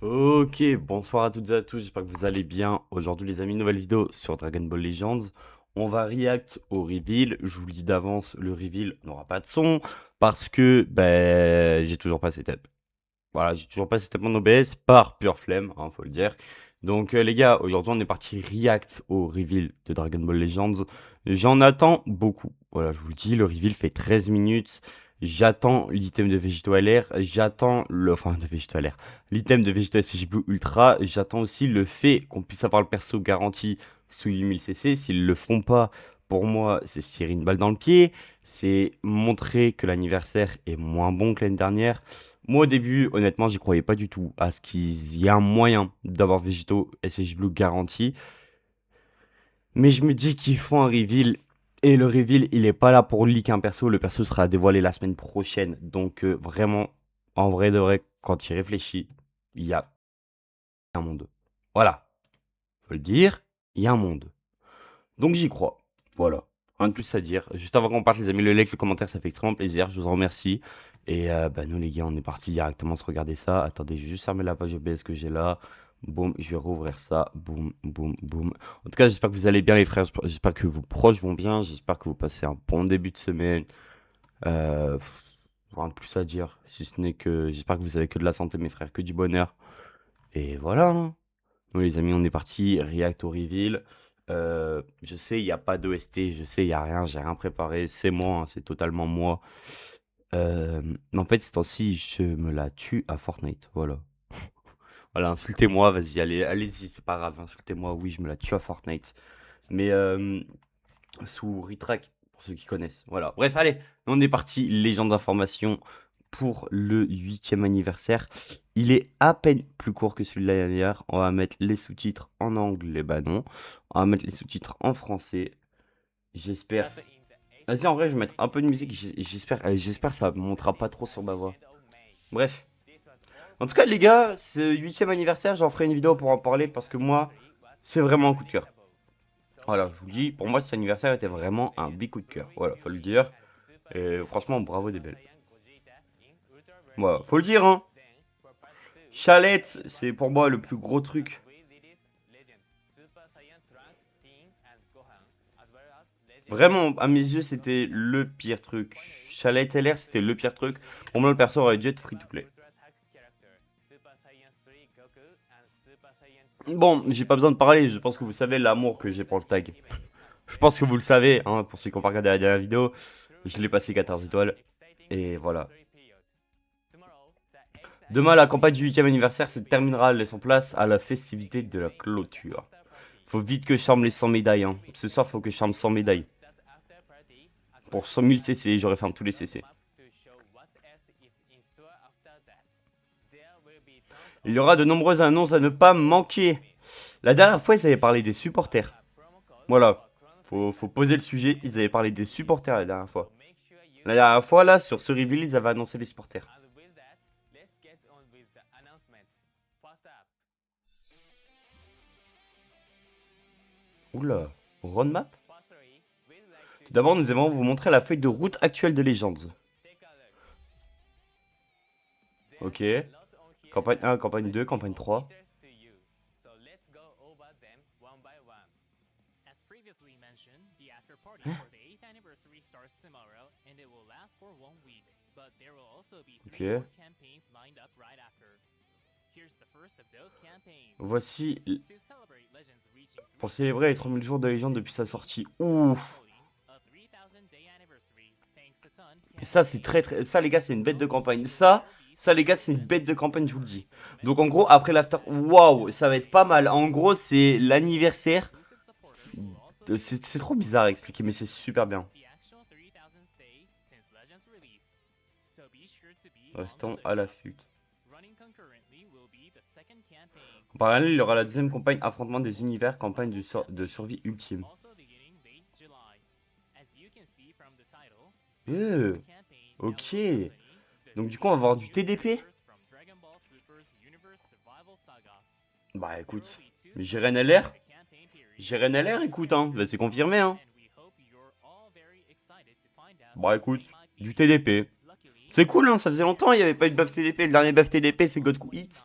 Ok, bonsoir à toutes et à tous, j'espère que vous allez bien. Aujourd'hui les amis, nouvelle vidéo sur Dragon Ball Legends. On va react au reveal. Je vous le dis d'avance, le reveal n'aura pas de son parce que j'ai toujours pas setup. Voilà, j'ai toujours pas setup mon OBS par pure flemme, faut le dire. Donc les gars, aujourd'hui on est parti react au reveal de Dragon Ball Legends. J'en attends beaucoup. Voilà, je vous le dis, le reveal fait 13 minutes. J'attends l'item de Végéto LR, j'attends le... Enfin, de Végéto LR. L'item de Végéto SCJ Blue Ultra, j'attends aussi le fait qu'on puisse avoir le perso garanti sous 8000 CC. S'ils le font pas, pour moi, c'est se tirer une balle dans le pied. C'est montrer que l'anniversaire est moins bon que l'année dernière. Moi, au début, honnêtement, j'y croyais pas du tout à ce qu'il y a un moyen d'avoir Végéto SCJ Blue garanti. Mais je me dis qu'ils font un reveal. Et le reveal, il est pas là pour leak un perso. Le perso sera dévoilé la semaine prochaine. Donc, vraiment, en vrai de vrai, quand tu y réfléchis, il y a un monde. Voilà. Faut le dire, il y a un monde. Donc, j'y crois. Voilà. Rien de plus à dire. Juste avant qu'on parte, les amis, le like, le commentaire, ça fait extrêmement plaisir. Je vous en remercie. Et nous, les gars, on est parti directement se regarder ça. Attendez, je vais juste fermer la page OBS que j'ai là. Boum, je vais rouvrir ça. Boum, boum, boum. En tout cas, j'espère que vous allez bien, les frères. J'espère que vos proches vont bien. J'espère que vous passez un bon début de semaine. Rien de plus à dire. Si ce n'est que j'espère que vous avez que de la santé, mes frères, que du bonheur. Et voilà, hein. Nous, les amis, on est parti. React au reveal. Je sais, il n'y a pas d'OST. Je sais, il n'y a rien. J'ai rien préparé. C'est moi, hein, c'est totalement moi. Mais en fait, ces temps-ci, je me la tue à Fortnite. Voilà. Voilà, insultez-moi, vas-y, allez-y, c'est pas grave, insultez-moi, oui, je me la tue à Fortnite. Mais sous Retrack, pour ceux qui connaissent. Voilà. Bref, allez, on est parti, légende d'information pour le 8e anniversaire. Il est à peine plus court que celui de l'année dernière. On va mettre les sous-titres en anglais, bah non. On va mettre les sous-titres en français. J'espère. Vas-y, en vrai, je vais mettre un peu de musique. J'espère que ça ne montera pas trop sur ma voix. Bref. En tout cas, les gars, ce 8e anniversaire, j'en ferai une vidéo pour en parler parce que moi, c'est vraiment un coup de cœur. Voilà, je vous le dis, pour moi, cet anniversaire était vraiment un big coup de cœur. Voilà, faut le dire. Et franchement, bravo des belles. Voilà, faut le dire, hein. Chalette, c'est pour moi le plus gros truc. Vraiment, à mes yeux, c'était le pire truc. Chalette LR, c'était le pire truc. Pour moi, le perso aurait dû être free to play. Bon, j'ai pas besoin de parler, je pense que vous savez l'amour que j'ai pour le tag. Je pense que vous le savez, hein, pour ceux qui n'ont pas regardé la dernière vidéo. Je l'ai passé 14 étoiles. Et voilà. Demain, la campagne du 8e anniversaire se terminera, laissant place à la festivité de la clôture. Faut vite que je charme les 100 médailles. Hein. Ce soir, faut que je charme 100 médailles. Pour 100 000 CC, j'aurais fermé tous les CC. Il y aura de nombreuses annonces à ne pas manquer. La dernière fois, ils avaient parlé des supporters. Voilà. Faut poser le sujet. Ils avaient parlé des supporters la dernière fois. La dernière fois, là, sur ce reveal, ils avaient annoncé les supporters. Oula. Roadmap? Tout d'abord, nous allons vous montrer la feuille de route actuelle de Legends. Ok. Campagne 1, campagne 2, campagne 3. Ok. Voici pour célébrer les 3000 jours de Legends depuis sa sortie. Ouf. Ça, c'est très. Ça, les gars, c'est une bête de campagne. Ça, les gars, c'est une bête de campagne, je vous le dis. Donc, en gros, après l'after. Waouh, ça va être pas mal. En gros, c'est l'anniversaire. C'est trop bizarre à expliquer, mais c'est super bien. Restons à l'affût. En parallèle, il y aura la deuxième campagne Affrontement des univers, campagne de survie ultime. Ok. Donc du coup, on va avoir du TDP. Bah écoute, Jiren LR. Jiren LR, écoute, hein. Bah, c'est confirmé, hein. Bah écoute, du TDP. C'est cool, hein. Ça faisait longtemps, il n'y avait pas eu de buff TDP. Le dernier buff TDP, c'est God Hit.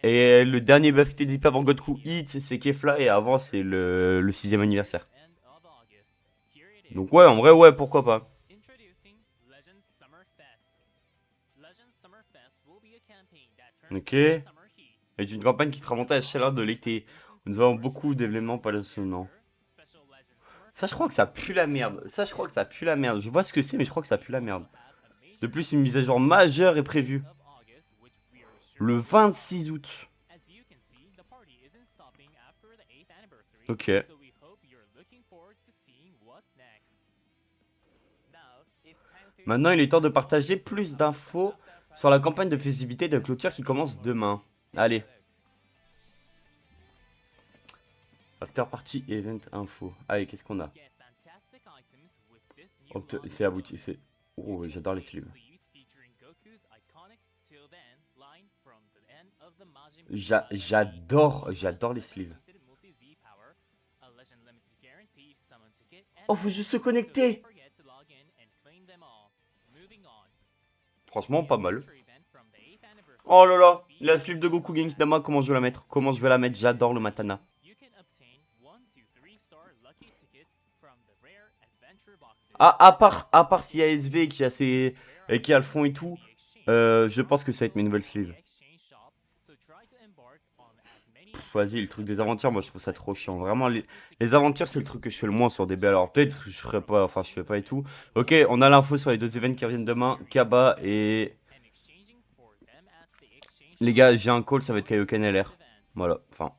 Et le dernier buff TDP avant Godku Hit, c'est Kefla, et avant, c'est le 6ème anniversaire. Donc ouais, en vrai, ouais, pourquoi pas. Ok. Et une campagne qui fera monter la chaleur de l'été. Nous avons beaucoup d'événements passionnants. Ça, je crois que ça pue la merde. Ça, je crois que ça pue la merde. Je vois ce que c'est, mais je crois que ça pue la merde. De plus, une mise à jour majeure est prévue. Le 26 août. Ok. Maintenant, il est temps de partager plus d'infos sur la campagne de festivité de clôture qui commence demain. Allez. After Party Event Info. Allez, qu'est-ce qu'on a? C'est la boutique. Oh, j'adore les sleeves. J'adore les sleeves. Oh, faut juste se connecter. Franchement, pas mal. Oh là là, la sleeve de Goku Genkidama, comment je vais la mettre? Comment je vais la mettre? J'adore le Matana. Ah, à part s'il y a SV qui a le fond et tout, je pense que ça va être mes nouvelles sleeves. Vas-y, le truc des aventures, moi je trouve ça trop chiant. Vraiment, les aventures, c'est le truc que je fais le moins sur DB. Alors peut-être je ferai pas, enfin je fais pas et tout. Ok, on a l'info sur les deux events qui reviennent demain, Kaba et... Les gars, j'ai un call, ça va être Kaioken LR. Voilà, enfin.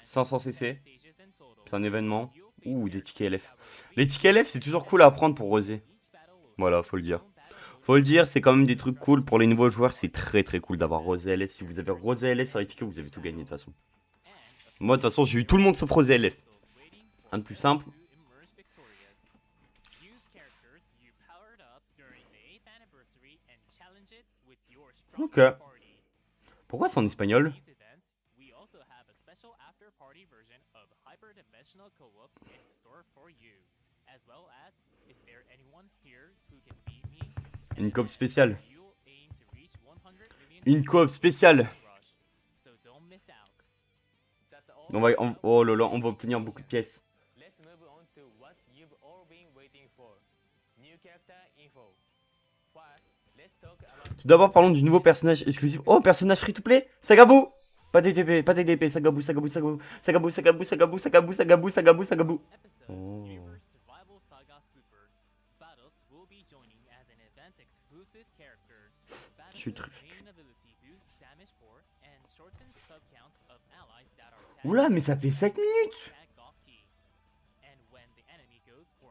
500 CC. C'est un événement. Ouh, des tickets LF. Les tickets LF, c'est toujours cool à apprendre pour Rosé. Voilà, faut le dire. Faut le dire, c'est quand même des trucs cool. Pour les nouveaux joueurs, c'est très très cool d'avoir Rosé LF. Si vous avez Rosé LF sur les tickets, vous avez tout gagné de toute façon. Moi, de toute façon, j'ai eu tout le monde sauf Rosé LF. Un de plus simple. Ok. Pourquoi c'est en espagnol? Une coop spéciale. Une coop spéciale. Oh là là, on va obtenir beaucoup de pièces. Tout d'abord, parlons du nouveau personnage exclusif. Oh, personnage free-to-play, Sagabou. Pas TTP, pas TTP, Sagabou, Sagabou, Sagabou, Sagabou, Sagabou, Sagabou, Sagabou, Sagabou, Sagabou, Sagabou. Oh. Je suis triste. Oula, mais ça fait 7 minutes.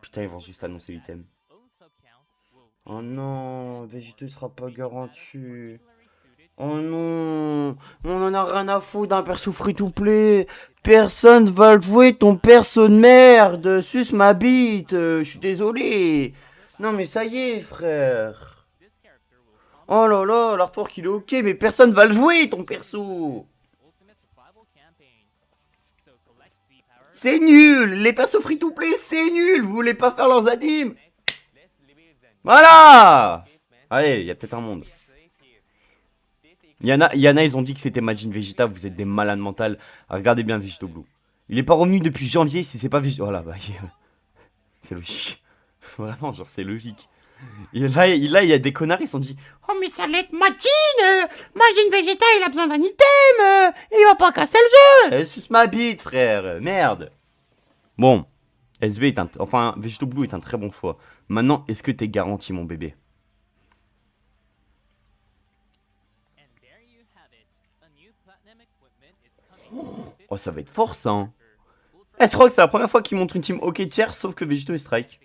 Putain, ils vont juste annoncer l'item. Oh non, Végéto sera pas garanti. Oh non, on en a rien à foutre d'un perso free-to-play. Personne va le jouer, ton perso de merde. Suce ma bite, je suis désolé. Non mais ça y est, frère. Oh là là, l'artwork il est ok, mais personne va le jouer, ton perso. C'est nul, les persos free-to-play, c'est nul. Vous voulez pas faire leurs animes? Voilà. Allez, il y a peut-être un monde. Yana, ils ont dit que c'était Majin Vegeta, vous êtes des malades mentales. Regardez bien Vegito Blue. Il est pas revenu depuis janvier si c'est pas Vegito. Voilà, bah, c'est logique. Vraiment, genre, c'est logique. Et là, il y a des connards, ils se sont dit: oh, mais ça l'est Majin Majin Vegeta, il a besoin d'un item il va pas casser le jeu. Suce ma bite, frère. Merde. Bon, SB est enfin, Vegito Blue est un très bon choix. Maintenant, est-ce que t'es garanti, mon bébé? Oh, ça va être fort, ça, hein. Je crois que c'est la première fois qu'ils montrent une team OK tiers, sauf que Végéto et Strike.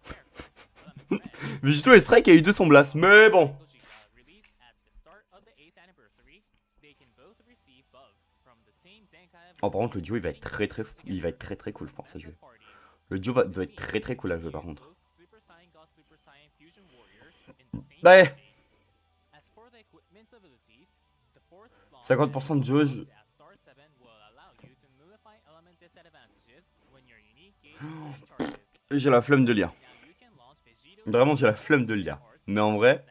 Végéto et Strike a eu 200 blast, mais bon. Oh, par contre, le duo il va être très cool, je pense, à jouer. Le duo doit être très cool à jouer, par contre. Bah, 50% de jauge. J'ai la flemme de lire. Vraiment, j'ai la flemme de lire. Mais en vrai,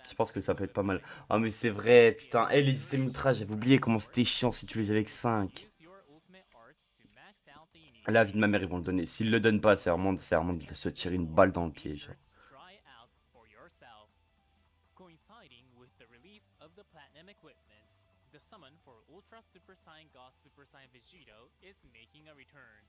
Je pense que ça peut être pas mal. Ah mais c'est vrai, putain. Eh, les items ultra, j'avais oublié comment c'était chiant si tu les avais avec 5. La vie de ma mère, ils vont le donner. S'ils le donnent pas, c'est vraiment de se tirer une balle dans le pied, genre. Coinciding with the release of the Platinum equipment, the summon for Ultra Super Saiyan Goss Super Saiyan Vegito is making a return.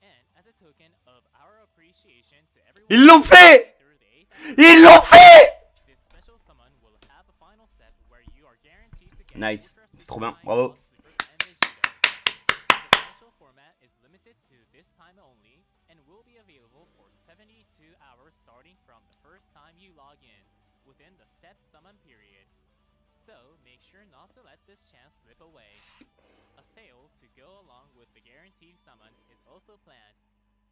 And as a token of our appreciation to everyone Ils l'ont fait! through the 8th Ils l'ont fait! this special summon will have a final step where you are guaranteed to get Nice. Ultra C'est Super trop bien. Saiyan Bravo. Goss Super Saiyan Vegito. The special format is limited to this time only and will be available for 72 hours starting from the first time you log in within the step summon period. So make sure not to let this chance slip away. A sale to go along with the guaranteed summon is also planned.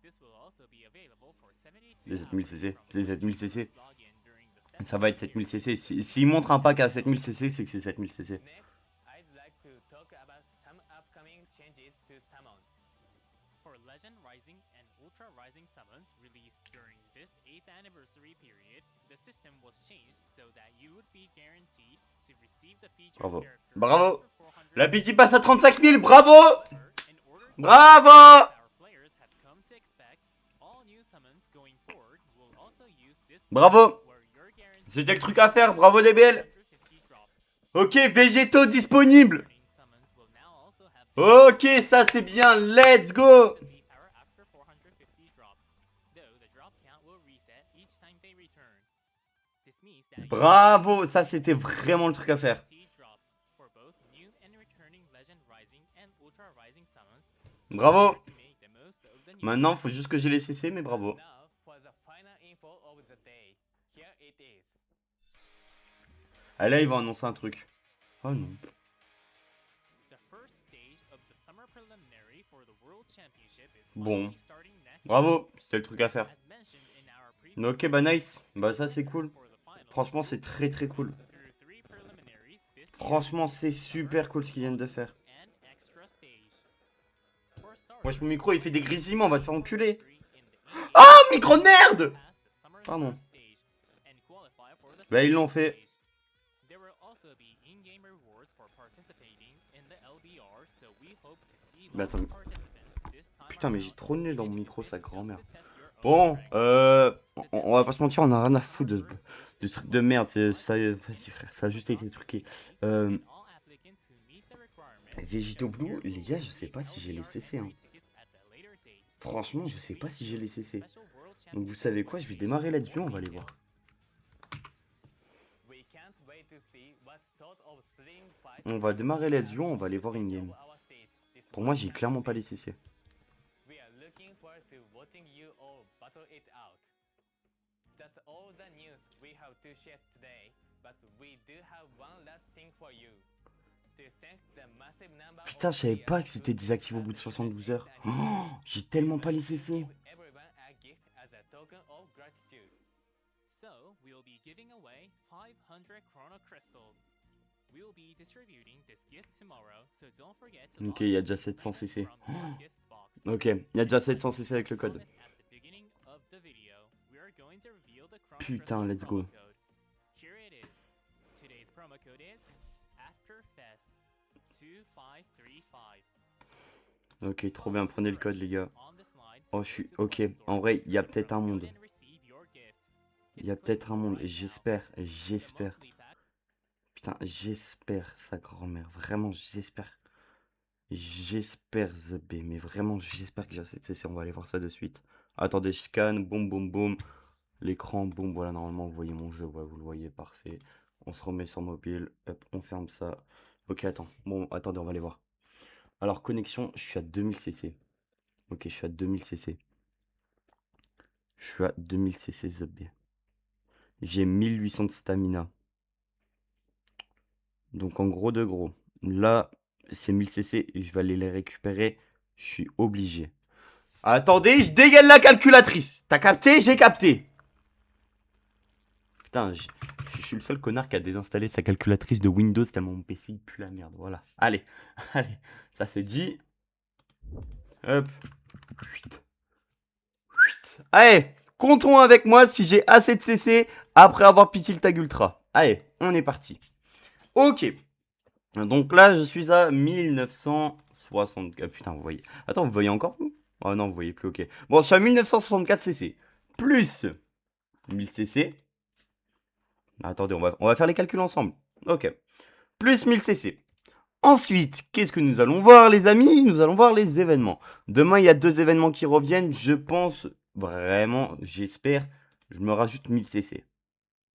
This will also be available for 72 Les 7000 CC. C'est 7000 CC. login during the step Ça va être 7000 CC. S'ils montrent un pack à 7000 CC, c'est que c'est 7000 CC. Next, I'd like to talk about some upcoming changes to summons. For Legend Rising and Ultra Rising summons released during this 8th anniversary period, the system was changed so that you would be guaranteed to receive the featured Bravo. character Bravo. for 400 La BT passe à 35 000. Bravo! in order to Bravo! our players have come to expect, all new summons going forward will also use this Bravo! where you're guaranteed C'était le truc à faire. Bravo DBL. 150 drops. Ok, végétaux disponibles. Returning summons will now also have Ok, ça c'est bien. Let's go. Z power after 450 drops, though the drop count will reset each time they return. This means that you Bravo. Ça c'était vraiment le truc à faire. 50 drops for both new and returning Legend Rising and Ultra Rising summons. Bravo. To make the most of the new Maintenant, faut juste que j'ai les CC, mais bravo. Now, for the final info of the day, here it is. Ah là, ils vont annoncer un truc. Oh non. The first stage of the summer preliminary for the World Championship is Bon. finally starting next Bravo. C'était le truc à faire. as mentioned in our previous Ok, bah nice. Bah ça c'est cool. for the final. Franchement, c'est très très cool. Through 3 preliminaries this year, Franchement, c'est super cool ce qu'ils viennent de faire. and extra stage. For starters, Wesh, mon micro il fait des grésillements, on va te faire enculer. Ah, Oh, micro de merde! Pardon. Bah, ils l'ont fait. Bah, attends. Putain, mais j'ai trop de nez dans mon micro, sa grand-mère. Bon, on va pas se mentir, on a rien à foutre de ce truc de merde. Ça, vas-y frère, ça a juste été truqué. Végétaux Blue, les gars, je sais pas si j'ai les CC. Hein. Franchement, je sais pas si j'ai les CC. Donc vous savez quoi, je vais démarrer Let's View, on va aller voir. We can't wait to see what sort of thrilling fight On va démarrer Let's View, on va aller voir in-game. our seat this Pour moi, j'ai clairement pas les CC. We are looking forward to watching you all battle it out. That's all the news we have to share today, but we do have one last thing for you. To thank the massive number Putain, of je savais players pas que c'était who désactivé au bout de participated 72 in heures. this Oh, anniversary. j'ai tellement pas les We CC. give everyone a gift as a token of gratitude. So, we'll be giving away 500 Chrono Crystals. We'll be distributing this gift tomorrow, so don't forget to Ok, log il y a in déjà to 700 claim it CC. from your gift box. Ok, il y a déjà 700 CC avec le code. Promised at the beginning of the video, we are going to reveal the Chrono Putain, Crystal let's go. promo code. Here it is. Today's promo code is AfterFest2535. Ok, trop bien, prenez le code les gars. On the slide Oh, to je go suis... to Ok, Play Store. en vrai, il y a peut-être un Go monde. and receive your gift. Il y a It's peut-être un clickable monde, right now. j'espère, The j'espère. monthly pack Putain, j'espère, sa grand-mère, vraiment, j'espère. J'espère, The B, mais vraiment, j'espère que j'ai assez de CC, on va aller voir ça de suite. Attendez, je scanne, boum, boum, boum. L'écran, boum, voilà, normalement, vous voyez mon jeu, ouais, vous le voyez, parfait. On se remet sur mobile, hop, on ferme ça. Ok, attends, bon, attendez, on va aller voir. Alors, connexion, je suis à 2000 CC. Ok, je suis à 2000 CC. Je suis à 2000 CC, The B. J'ai 1800 de stamina. Donc en gros de gros, là, c'est 1000 CC, je vais aller les récupérer, je suis obligé. Attendez, je dégaine la calculatrice. T'as capté? J'ai capté. Putain, je suis le seul connard qui a désinstallé sa calculatrice de Windows tellement mon PC il pue la merde. Voilà. Allez, allez, ça c'est dit. Hop. Chut. Chut. Allez, comptons avec moi si j'ai assez de CC après avoir pitié le tag ultra. Allez, on est parti. Ok. Donc là, je suis à 1960. Ah, putain, vous voyez. Attends, vous voyez encore vous? Oh non, vous voyez plus, ok. Bon, je suis à 1964 cc. Plus 1000 cc. Attendez, on va faire les calculs ensemble. Ok. Plus 1000 cc. Ensuite, qu'est-ce que nous allons voir, les amis? Nous allons voir les événements. Demain, il y a 2 événements qui reviennent. Je pense, vraiment, j'espère, je me rajoute 1000 cc.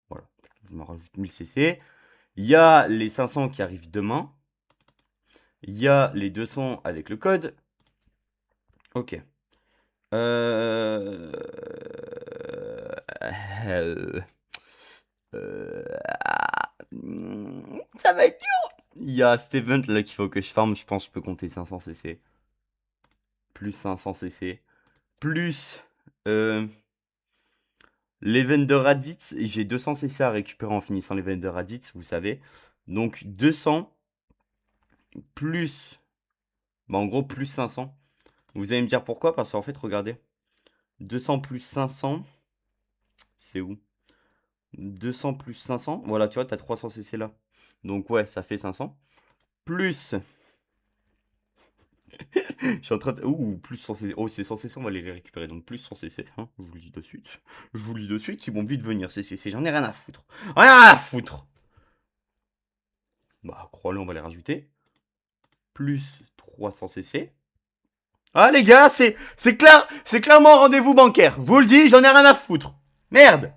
Voilà, je me rajoute 1000 cc. Il y a les 500 qui arrivent demain. Il y a les 200 avec le code. Ok. Euh... euh, Ça va être dur. Il y a cet event là qu'il faut que je farme. Je pense que je peux compter 500 cc. Plus 500 cc. Plus l'event de Raditz. J'ai 200 cc à récupérer en finissant l'event de Raditz, vous savez. Donc 200 plus... Bah en gros plus 500. Vous allez me dire pourquoi? Parce qu'en fait, regardez. 200 plus 500. C'est où? 200 plus 500. Voilà, tu vois, t'as 300 cc là. Donc ouais, ça fait 500. Plus... Je suis en train de... Ouh, plus 100 cc. Oh, c'est 100 cc, on va les récupérer. Donc plus 100 cc, hein. Je vous le dis de suite. Je vous le dis de suite, ils vont vite venir, ces cc. J'en ai rien à foutre. Rien à foutre. Bah, crois-le, on va les rajouter. Plus 300 cc. Ah, les gars, c'est clair, c'est clairement un rendez-vous bancaire. Je vous le dis, j'en ai rien à foutre. Merde.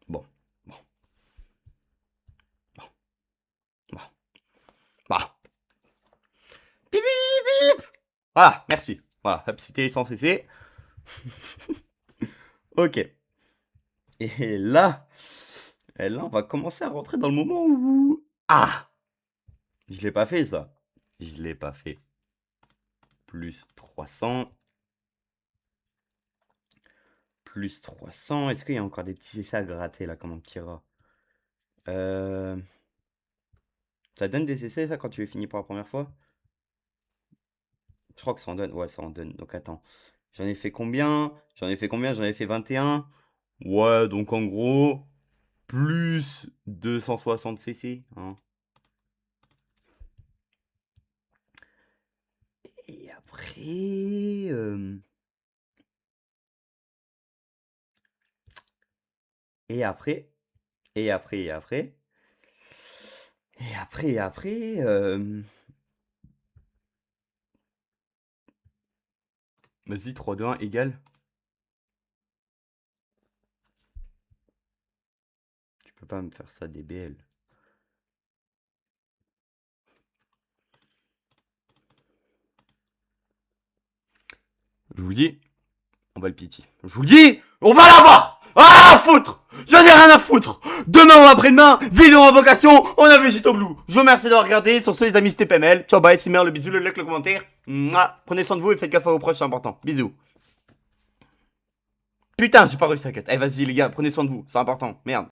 Bon. Bon. Bon. Bon. Bon. Bip, bip, bip. Voilà, merci. Voilà, hop, c'était les 100 cc. Ok. Et là, on va commencer à rentrer dans le moment où... Ah! Je l'ai pas fait, ça. Je l'ai pas fait. Plus 300. Plus 300. Est-ce qu'il y a encore des petits essais à gratter, là, comme un petit rat? Ça donne des essais, ça, quand tu es fini pour la première fois? Je crois que ça en donne. Ouais, ça en donne. Donc, attends. J'en ai fait combien? J'en ai fait 21. Ouais, donc en gros, plus 260 cc. Hein. Et après... Et après... Et après, et après... Et après, et après... Vas-y, 3, 2, 1, égal. Tu peux pas me faire ça, DBL. Je vous le dis, on va le pitié. Je vous le dis, on va l'avoir. Ah, foutre. J'en ai rien à foutre. Demain ou après-demain, vidéo en vocation, on a vu Gito Blue. Je vous remercie d'avoir regardé. Sur ce, les amis, c'était PML. Ciao, bye, c'est le bisou, le like, le commentaire. Mouah. Prenez soin de vous et faites gaffe à vos proches, c'est important. Bisous. Putain, j'ai pas réussi à cut. Allez, vas-y, les gars, prenez soin de vous, c'est important. Merde.